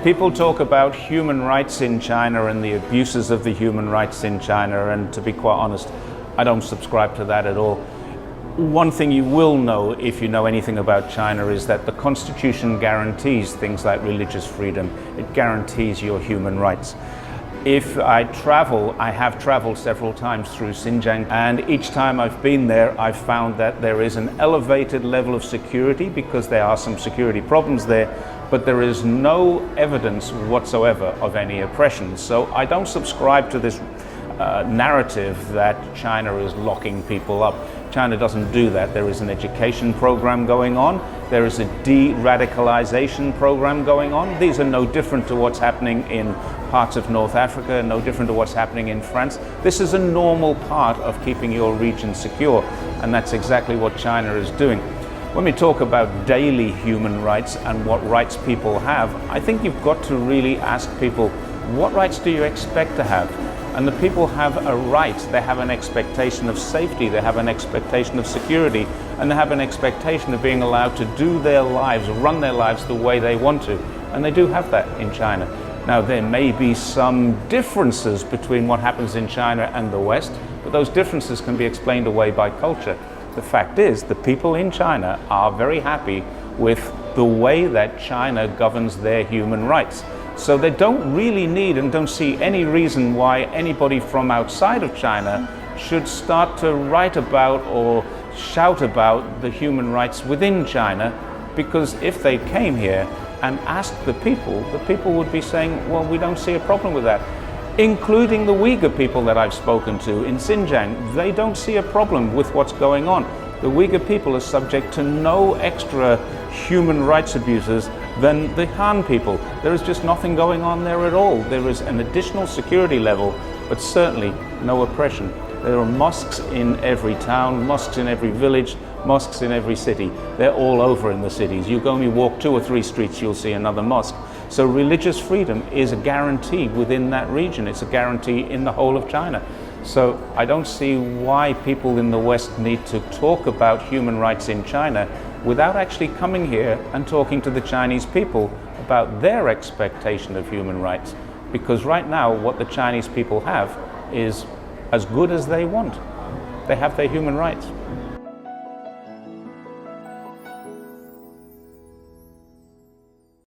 People talk about human rights in China and the abuses of the human rights in China, and to be quite honest, I don't subscribe to that at all. One thing you will know, if you know anything about China, is that the Constitution guarantees things like religious freedom. It guarantees your human rights. If I travel, I have traveled several times through Xinjiang, and each time I've been there, I've found that there is an elevated level of security because there are some security problems there, but there is no evidence whatsoever of any oppression. So I don't subscribe to this narrative that China is locking people up. China doesn't do that. There is an education program going on. There is a de-radicalization program going on. These are no different to what's happening in parts of North Africa, no different to what's happening in France. This is a normal part of keeping your region secure, and that's exactly what China is doing. When we talk about daily human rights and what rights people have, I think you've got to really ask people, what rights do you expect to have? And the people have a right, they have an expectation of safety, they have an expectation of security, and they have an expectation of being allowed to do their lives, run their lives the way they want to. And they do have that in China. Now, there may be some differences between what happens in China and the West, but those differences can be explained away by culture. The fact is, the people in China are very happy with the way that China governs their human rights. So they don't really need and don't see any reason why anybody from outside of China should start to write about or shout about the human rights within China, because if they came here and asked the people would be saying, well, we don't see a problem with that. Including the Uyghur people that I've spoken to in Xinjiang, they don't see a problem with what's going on. The Uyghur people are subject to no extra human rights abuses than the Han people. There is just nothing going on there at all. There is an additional security level, but certainly no oppression. There are mosques in every town, mosques in every village, mosques in every city. They're all over in the cities. You go and you walk 2 or 3 streets, you'll see another mosque. So religious freedom is a guarantee within that region. It's a guarantee in the whole of China. So I don't see why people in the West need to talk about human rights in China without actually coming here and talking to the Chinese people about their expectation of human rights. Because right now, what the Chinese people have is as good as they want. They have their human rights.